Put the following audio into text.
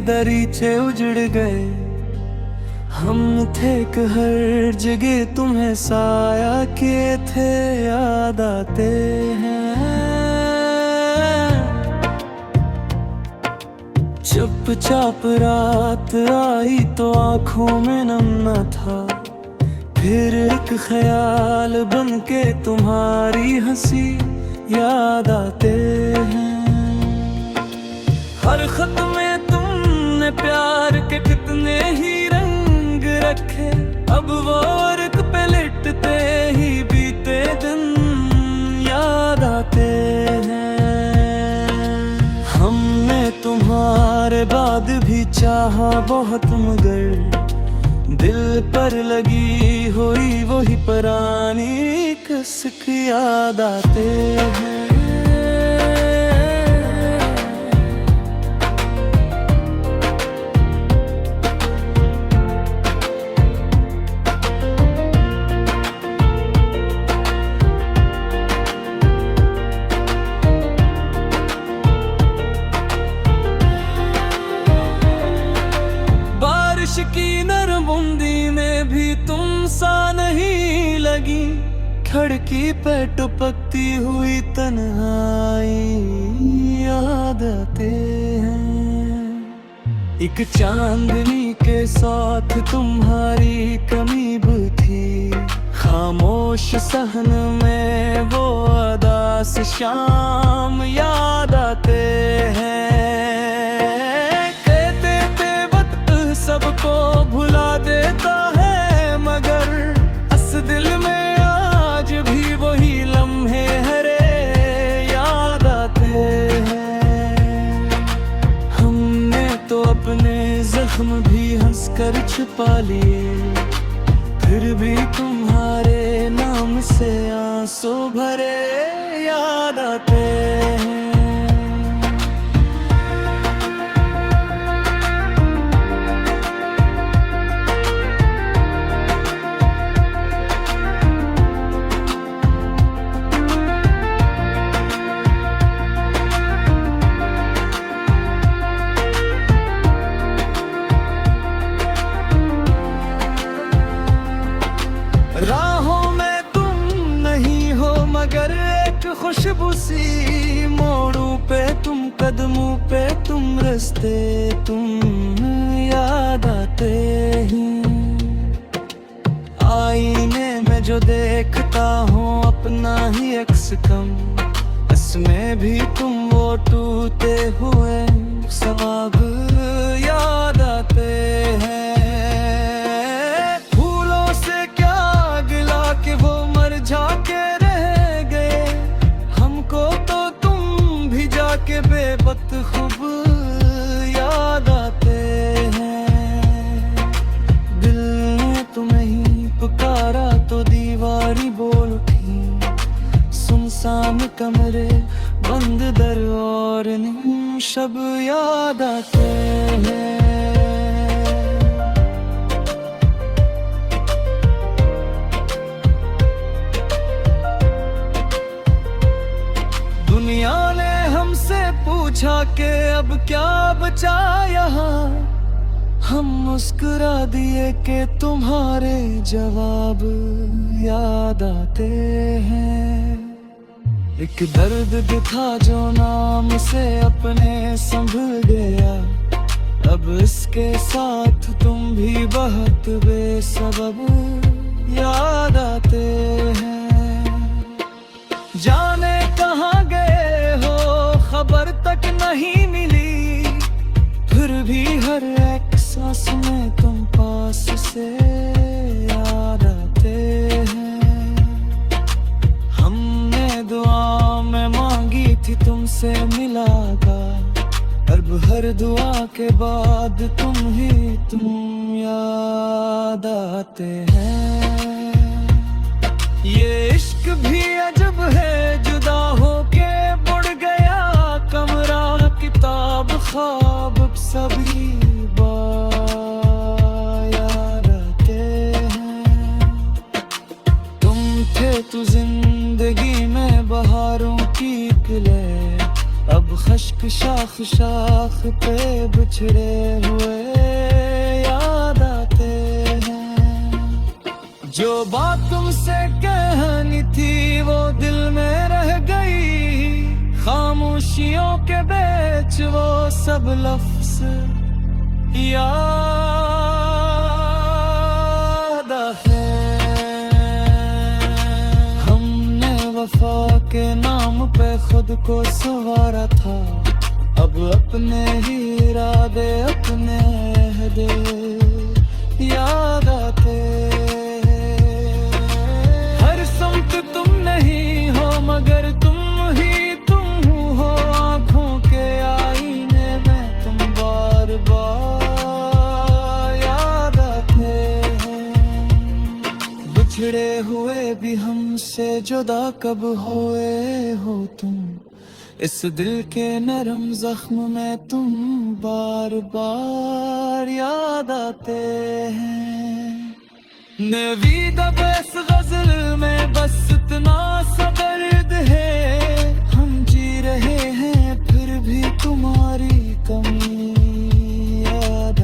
दरीचे उजड़ गए। हम थे कि हर जगह तुम्हें साया किए थे, याद आते हैं। चुपचाप रात आई तो आंखों में नम न था, फिर एक ख्याल बन के तुम्हारी हंसी याद आते हैं। हर खत में तुमने प्यार के कितने ही रंग रखे, अब वो वर्क पे लिटते ही बीते दिन याद आते हैं। हमने तुम्हारे बाद भी चाहा बहुत, मगर दिल पर लगी हुई वही पुरानी कसक याद आते हैं। बारिश की नरम बूंदी में भी तुम सा नहीं लगी, खिड़की पे टपकती हुई तन्हाई याद आते हैं। एक चांदनी के साथ तुम्हारी कमी भी थी, खामोश सहन में वो अदास शाम याद आते हैं। सबको भुला देता है, मगर अस दिल में आज भी वही लम्हे हरे याद आते हैं। हमने तो अपने जख्म भी हंसकर छुपा लिए, फिर भी तुम्हारे नाम से आंसू भरे याद आते हैं। राहों में तुम नहीं हो, मगर एक खुशबू सी मोड़ों पे तुम, कदमों पे तुम, रास्ते तुम याद आते हैं। आईने में जो देखता हूँ अपना ही अक्स कम, इसमें भी तुम वो टूटे हुए ख्वाब याद आते हैं। जाके रह गए हमको तो तुम भी जाके बेबत खूब याद आते हैं। दिल ने तुम्हें ही पुकारा तो दीवारी बोल उठी, सुनसान कमरे बंद दर और नीम शब याद आते हैं। दुनिया ने हमसे पूछा कि अब क्या बचा यहाँ, हम मुस्कुरा दिए कि तुम्हारे जवाब याद आते हैं। एक दर्द था जो नाम से अपने संभल गया, अब इसके साथ तुम भी बहुत बेसबब याद आते हैं। जाने कहाँ गए हो खबर तक नहीं मिली, फिर भी हर एक सांस में तुम पास से याद आते हैं। हमने दुआ में मांगी थी तुमसे मिलागा, अब हर दुआ के बाद तुम याद आते हैं। ये इश्क भी अजब है, जुदा होके बुड़ गया कमरा, किताब ख्वाब सभी याद आते हैं। तुम थे तो जिंदगी में बहारों की किले, अब खश्क एक शाख शाख पे बिछड़े हुए याद आते हैं। जो बात तुमसे कहनी थी वो दिल में रह गई, खामोशियों के बीच वो सब लफ्ज याद आते। हमने वफा के नाम पे खुद को संवारा था, अब अपने ही इरादे अपने अहदे याद आते। हर समत तुम नहीं हो मगर तुम ही तुम हो, आंखों के आईने में तुम बार बार याद आते हैं। बिछड़े हुए भी हमसे जुदा कब हुए हो तुम, इस दिल के नरम जख्म में तुम बार बार याद आते हैं। नवीद बस गजल में बस इतना सा दर्द है, हम जी रहे हैं फिर भी तुम्हारी कमी याद